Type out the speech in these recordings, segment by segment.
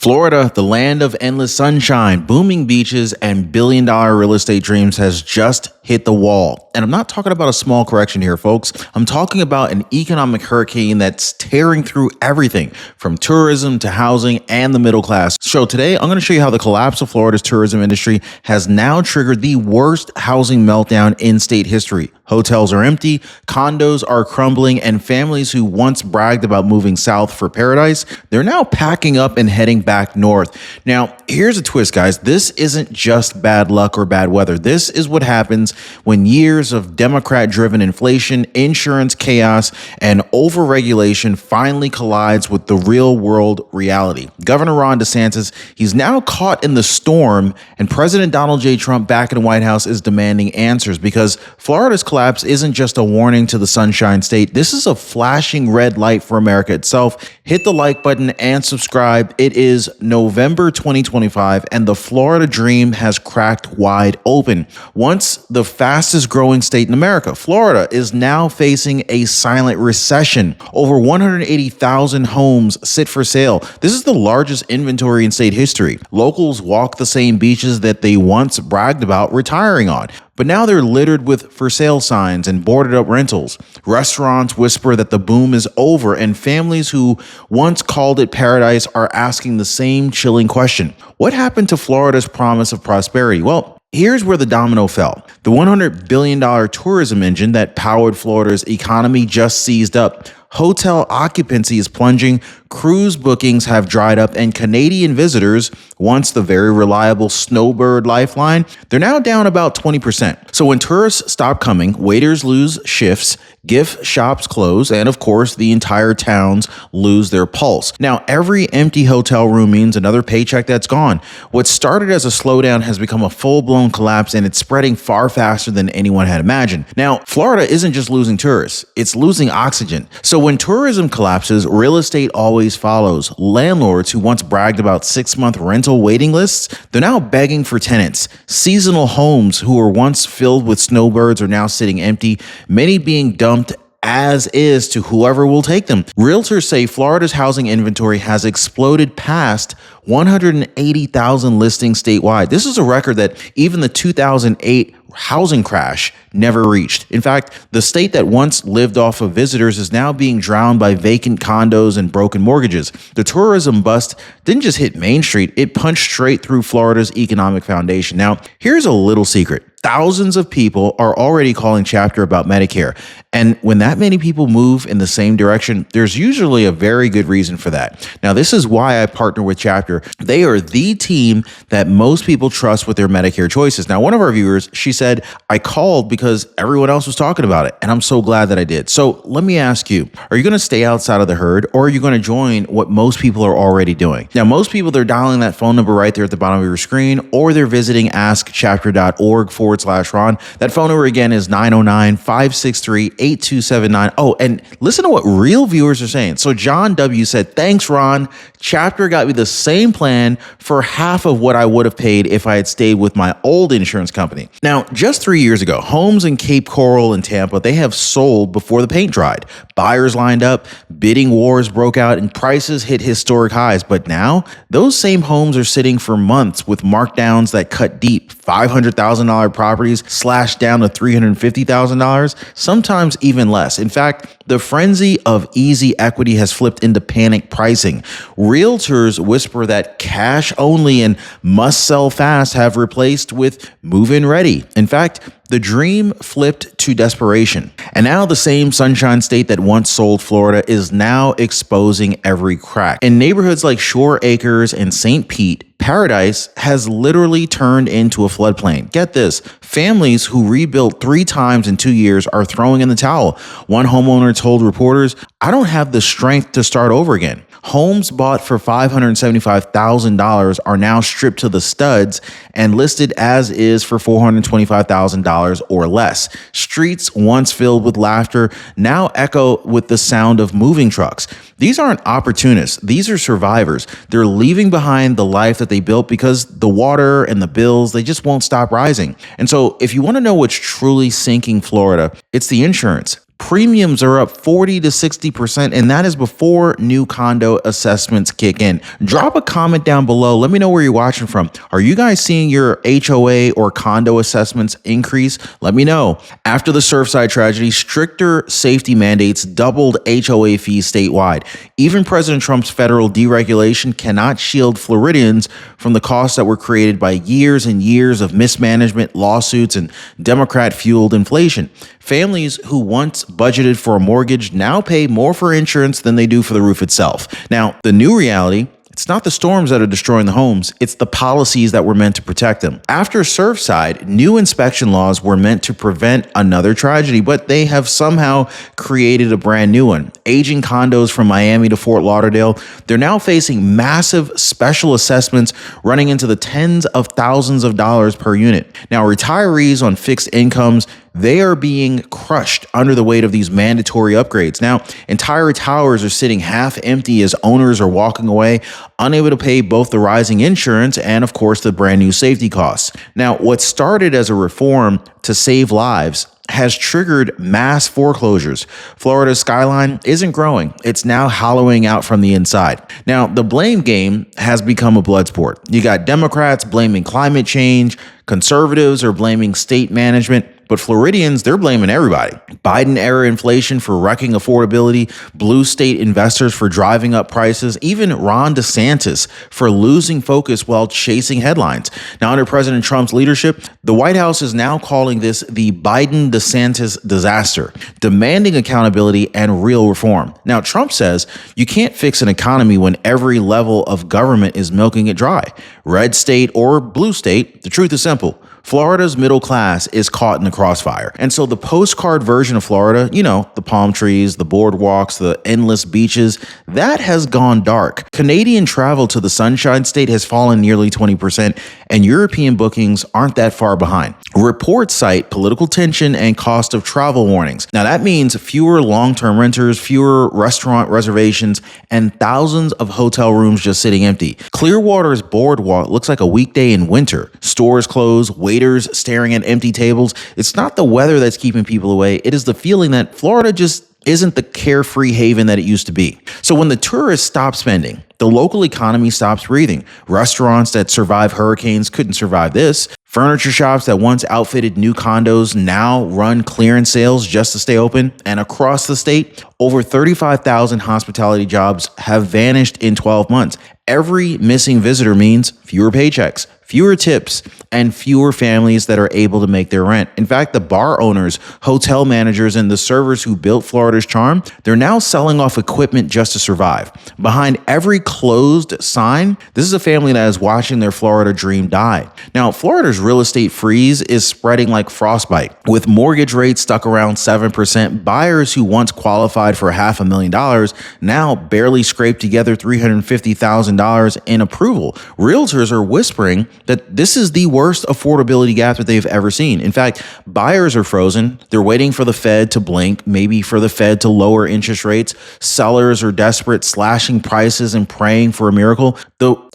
Florida, the land of endless sunshine, booming beaches, and billion-dollar real estate dreams has just hit the wall. And I'm not talking about a small correction here, folks. I'm talking about an economic hurricane that's tearing through everything from tourism to housing and the middle class. So today, I'm going to show you how the collapse of Florida's tourism industry has now triggered the worst housing meltdown in state history. Hotels are empty, condos are crumbling, and families who once bragged about moving south for paradise, they're now packing up and heading back north. Now, here's a twist, guys. This isn't just bad luck or bad weather. This is what happens when years of Democrat-driven inflation, insurance chaos, and overregulation finally collides with the real-world reality. Governor Ron DeSantis, he's now caught in the storm, and President Donald J. Trump back in the White House is demanding answers because Florida's collapse isn't just a warning to the Sunshine State. This is a flashing red light for America itself. Hit the like button and subscribe. It is November 2025, and the Florida dream has cracked wide open. Once the fastest growing state in America, Florida is now facing a silent recession. Over 180,000 homes sit for sale. This is the largest inventory in state history. Locals walk the same beaches that they once bragged about retiring on. But now they're littered with for sale signs and boarded up rentals. Restaurants whisper that the boom is over, and families who once called it paradise are asking the same chilling question. What happened to Florida's promise of prosperity? Well, here's where the domino fell. The $100 billion tourism engine that powered Florida's economy just seized up. Hotel occupancy is plunging, cruise bookings have dried up, and Canadian visitors, once the very reliable snowbird lifeline, they're now down about 20%. So when tourists stop coming, waiters lose shifts, gift shops close, and of course, the entire towns lose their pulse. Now, every empty hotel room means another paycheck that's gone. What started as a slowdown has become a full-blown collapse, and it's spreading far faster than anyone had imagined. Now, Florida isn't just losing tourists, it's losing oxygen. So when tourism collapses, real estate always follows. Landlords who once bragged about 6-month rental waiting lists, they're now begging for tenants. Seasonal homes who were once filled with snowbirds are now sitting empty, many being dumped as is to whoever will take them. Realtors say Florida's housing inventory has exploded past 180,000 listings statewide. This is a record that even the 2008 housing crash never reached. In fact, the state that once lived off of visitors is now being drowned by vacant condos and broken mortgages. The tourism bust didn't just hit Main Street, it punched straight through Florida's economic foundation. Now, here's a little secret. Thousands of people are already calling Chapter about Medicare. And when that many people move in the same direction, there's usually a very good reason for that. Now, this is why I partner with Chapter. They are the team that most people trust with their Medicare choices. Now, one of our viewers, she said, I called because everyone else was talking about it, and I'm so glad that I did. So let me ask you, are you going to stay outside of the herd, or are you going to join what most people are already doing? Now, most people, they're dialing that phone number right there at the bottom of your screen, or they're visiting askchapter.org/Ron. That phone number again is 909-563-8279. Oh, and listen to what real viewers are saying. So John W. said, thanks, Ron. Chapter got me the same plan for half of what I would have paid if I had stayed with my old insurance company. Now, just 3 years ago, homes in Cape Coral and Tampa, they have sold before the paint dried. Buyers lined up, bidding wars broke out, and prices hit historic highs. But now, those same homes are sitting for months with markdowns that cut deep. $500,000 properties slashed down to $350,000, sometimes even less. In fact, the frenzy of easy equity has flipped into panic pricing. Realtors whisper that cash only and must sell fast have replaced with move-in ready. In fact, the dream flipped to desperation. And now the same Sunshine State that once sold Florida is now exposing every crack. In neighborhoods like Shore Acres and St. Pete, paradise has literally turned into a floodplain. Get this, families who rebuilt 3 times in 2 years are throwing in the towel. One homeowner told reporters, I don't have the strength to start over again. Homes bought for $575,000 are now stripped to the studs and listed as is for $425,000 or less. Streets once filled with laughter now echo with the sound of moving trucks. These aren't opportunists. These are survivors. They're leaving behind the life that they built because the water and the bills, they just won't stop rising. And so if you want to know what's truly sinking Florida, it's the insurance. Premiums are up 40 to 60%, and that is before new condo assessments kick in. Drop a comment down below. Let me know where you're watching from. Are you guys seeing your HOA or condo assessments increase? Let me know. After the Surfside tragedy, stricter safety mandates doubled HOA fees statewide. Even President Trump's federal deregulation cannot shield Floridians from the costs that were created by years and years of mismanagement, lawsuits, and Democrat-fueled inflation. Families who once budgeted for a mortgage now pay more for insurance than they do for the roof itself. Now, the new reality, it's not the storms that are destroying the homes, it's the policies that were meant to protect them. After Surfside, new inspection laws were meant to prevent another tragedy, but they have somehow created a brand new one. Aging condos from Miami to Fort Lauderdale, they're now facing massive special assessments running into the tens of thousands of dollars per unit. Now, retirees on fixed incomes, they are being crushed under the weight of these mandatory upgrades. Now, entire towers are sitting half empty as owners are walking away, unable to pay both the rising insurance and, of course, the brand new safety costs. Now, what started as a reform to save lives has triggered mass foreclosures. Florida's skyline isn't growing. It's now hollowing out from the inside. Now, the blame game has become a blood sport. You got Democrats blaming climate change, conservatives are blaming state management, but Floridians, they're blaming everybody. Biden-era inflation for wrecking affordability, blue state investors for driving up prices, even Ron DeSantis for losing focus while chasing headlines. Now, under President Trump's leadership, the White House is now calling this the Biden-DeSantis disaster, demanding accountability and real reform. Now, Trump says you can't fix an economy when every level of government is milking it dry. Red state or blue state, the truth is simple. Florida's middle class is caught in the crossfire. And so the postcard version of Florida, you know, the palm trees, the boardwalks, the endless beaches, that has gone dark. Canadian travel to the Sunshine State has fallen nearly 20%, and European bookings aren't that far behind. Reports cite political tension and cost of travel warnings. Now that means fewer long-term renters, fewer restaurant reservations, and thousands of hotel rooms just sitting empty. Clearwater's boardwalk looks like a weekday in winter. Stores closed, waiters staring at empty tables. It's not the weather that's keeping people away. It is the feeling that Florida just isn't the carefree haven that it used to be. So when the tourists stop spending, the local economy stops breathing. Restaurants that survive hurricanes couldn't survive this. Furniture shops that once outfitted new condos now run clearance sales just to stay open. And across the state, over 35,000 hospitality jobs have vanished in 12 months. Every missing visitor means fewer paychecks, fewer tips, and fewer families that are able to make their rent. In fact, the bar owners, hotel managers, and the servers who built Florida's charm, they're now selling off equipment just to survive. Behind every closed sign, this is a family that is watching their Florida dream die. Now, Florida's real estate freeze is spreading like frostbite. With mortgage rates stuck around 7%, buyers who once qualified for $500,000 now barely scrape together $350,000 in approval. Realtors are whispering that this is the worst affordability gap that they've ever seen. In fact, buyers are frozen. They're waiting for the Fed to blink, maybe for the Fed to lower interest rates. Sellers are desperate, slashing prices and praying for a miracle.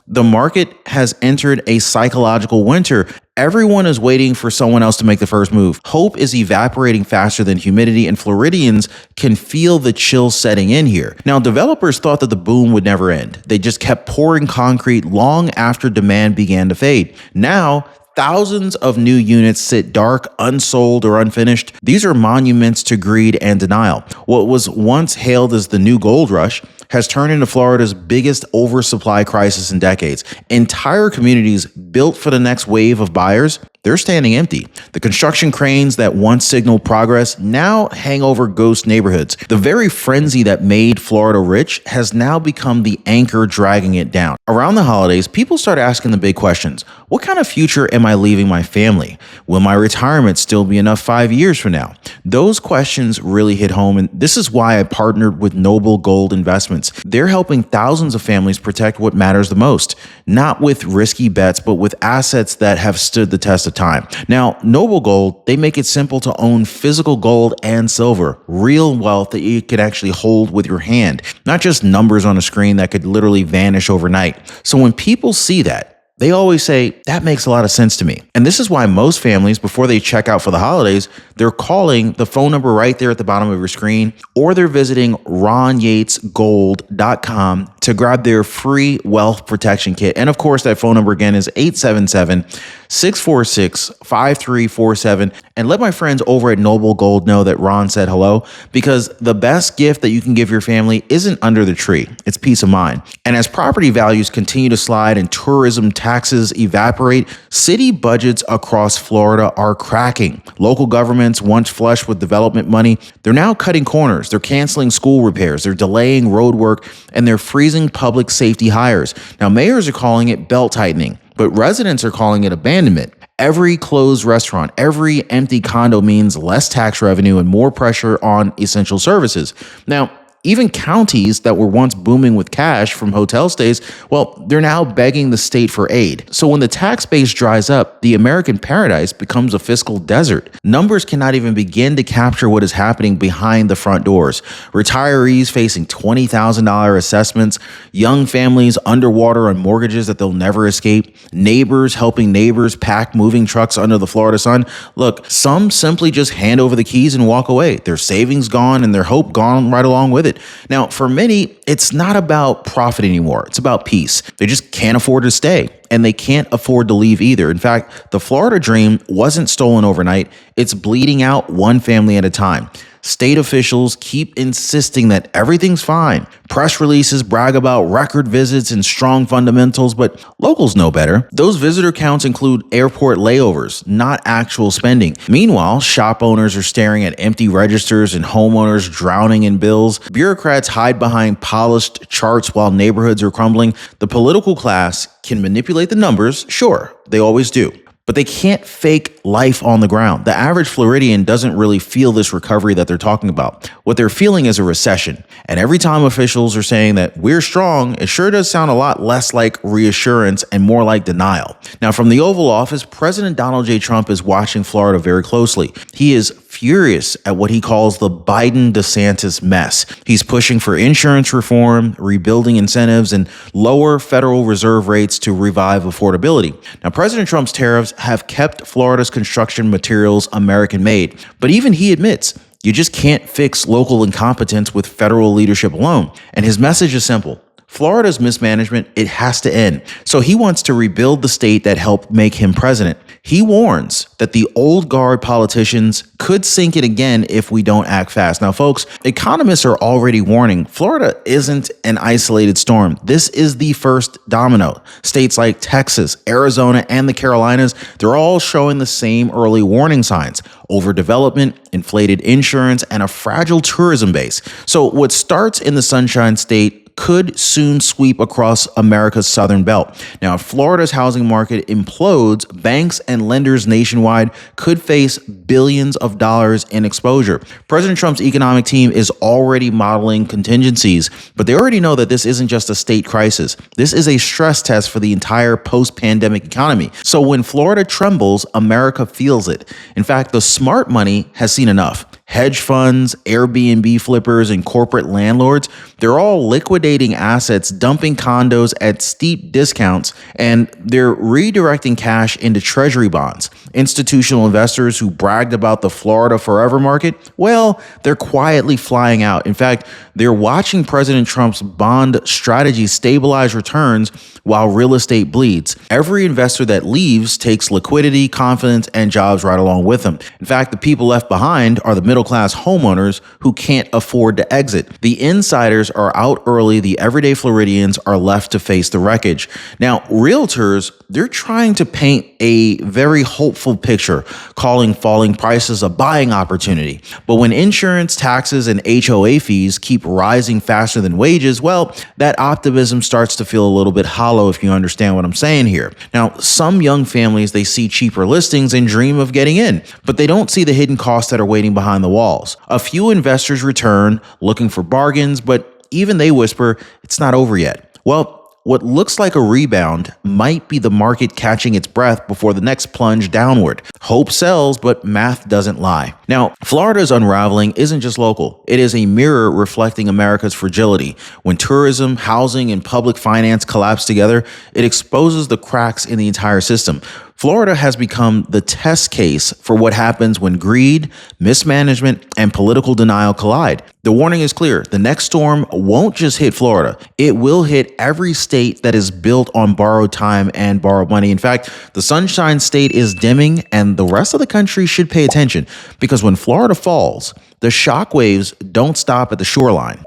The market has entered a psychological winter. Everyone is waiting for someone else to make the first move. Hope is evaporating faster than humidity, and Floridians can feel the chill setting in here. Now, developers thought that the boom would never end. They just kept pouring concrete long after demand began to fade. Now, thousands of new units sit dark, unsold, or unfinished. These are monuments to greed and denial. What was once hailed as the new gold rush has turned into Florida's biggest oversupply crisis in decades. Entire communities built for the next wave of buyers, they're standing empty. The construction cranes that once signaled progress now hang over ghost neighborhoods. The very frenzy that made Florida rich has now become the anchor dragging it down. Around the holidays, people start asking the big questions. What kind of future am I leaving my family? Will my retirement still be enough 5 years from now? Those questions really hit home, and this is why I partnered with Noble Gold Investments. They're helping thousands of families protect what matters the most, not with risky bets, but with assets that have stood the test of time. Now, Noble Gold, they make it simple to own physical gold and silver, real wealth that you could actually hold with your hand, not just numbers on a screen that could literally vanish overnight. So when people see that, They always say, that makes a lot of sense to me. And this is why most families, before they check out for the holidays, they're calling the phone number right there at the bottom of your screen, or they're visiting RonYatesGold.com to grab their free wealth protection kit. And of course, that phone number again is 877-646-5347. And let my friends over at Noble Gold know that Ron said hello, because the best gift that you can give your family isn't under the tree. It's peace of mind. And as property values continue to slide and tourism taxes evaporate, city budgets across Florida are cracking. Local governments, once flush with development money, they're now cutting corners. They're canceling school repairs. They're delaying road work, and they're freezing public safety hires. Now, mayors are calling it belt tightening, but residents are calling it abandonment. Every closed restaurant, every empty condo means less tax revenue and more pressure on essential services. Now, even counties that were once booming with cash from hotel stays, well, they're now begging the state for aid. So when the tax base dries up, the American paradise becomes a fiscal desert. Numbers cannot even begin to capture what is happening behind the front doors. Retirees facing $20,000 assessments, young families underwater on mortgages that they'll never escape, neighbors helping neighbors pack moving trucks under the Florida sun. Look, some simply just hand over the keys and walk away. Their savings gone and their hope gone right along with it. Now, for many, it's not about profit anymore. It's about peace. They just can't afford to stay, and they can't afford to leave either. In fact, the Florida dream wasn't stolen overnight. It's bleeding out one family at a time. State officials keep insisting that everything's fine. Press releases brag about record visits and strong fundamentals, but locals know better. Those visitor counts include airport layovers, not actual spending. Meanwhile, shop owners are staring at empty registers and homeowners drowning in bills. Bureaucrats hide behind polished charts while neighborhoods are crumbling. The political class can manipulate the numbers, sure, they always do, but they can't fake life on the ground. The average Floridian doesn't really feel this recovery that they're talking about. What they're feeling is a recession. And every time officials are saying that we're strong, it sure does sound a lot less like reassurance and more like denial. Now, from the Oval Office, President Donald J. Trump is watching Florida very closely. He is furious at what he calls the Biden-DeSantis mess. He's pushing for insurance reform, rebuilding incentives, and lower Federal Reserve rates to revive affordability. Now, President Trump's tariffs have kept Florida's construction materials American-made, but even he admits you just can't fix local incompetence with federal leadership alone. And his message is simple. Florida's mismanagement, it has to end. So he wants to rebuild the state that helped make him president. He warns that the old guard politicians could sink it again if we don't act fast. Now, folks, economists are already warning Florida isn't an isolated storm. This is the first domino. States like Texas, Arizona, and the Carolinas, they're all showing the same early warning signs: overdevelopment, inflated insurance, and a fragile tourism base. So what starts in the Sunshine State could soon sweep across America's southern belt. Now, if Florida's housing market implodes, banks and lenders nationwide could face billions of dollars in exposure. President Trump's economic team is already modeling contingencies, but they already know that this isn't just a state crisis. This is a stress test for the entire post-pandemic economy. So when Florida trembles, America feels it. In fact, the smart money has seen enough. Hedge funds, Airbnb flippers, and corporate landlords, they're all liquidating assets, dumping condos at steep discounts, and they're redirecting cash into treasury bonds. Institutional investors who bragged about the Florida forever market, well, they're quietly flying out. In fact, they're watching President Trump's bond strategy stabilize returns while real estate bleeds. Every investor that leaves takes liquidity, confidence, and jobs right along with them. In fact, the people left behind are the middle-class homeowners who can't afford to exit. The insiders are out early. The everyday Floridians are left to face the wreckage. Now, realtors, they're trying to paint a very hopeful picture, calling falling prices a buying opportunity. But when insurance, taxes, and HOA fees keep rising faster than wages, well, that optimism starts to feel a little bit hollow, if you understand what I'm saying here. Now, some young families, they see cheaper listings and dream of getting in, but they don't see the hidden costs that are waiting behind the walls. A few investors return looking for bargains, but even they whisper, it's not over yet. Well, what looks like a rebound might be the market catching its breath before the next plunge downward. Hope sells, but math doesn't lie. Now, Florida's unraveling isn't just local. It is a mirror reflecting America's fragility. When tourism, housing, and public finance collapse together, it exposes the cracks in the entire system. Florida has become the test case for what happens when greed, mismanagement, and political denial collide. The warning is clear. The next storm won't just hit Florida. It will hit every state that is built on borrowed time and borrowed money. In fact, the Sunshine State is dimming, and the rest of the country should pay attention, because when Florida falls, the shockwaves don't stop at the shoreline.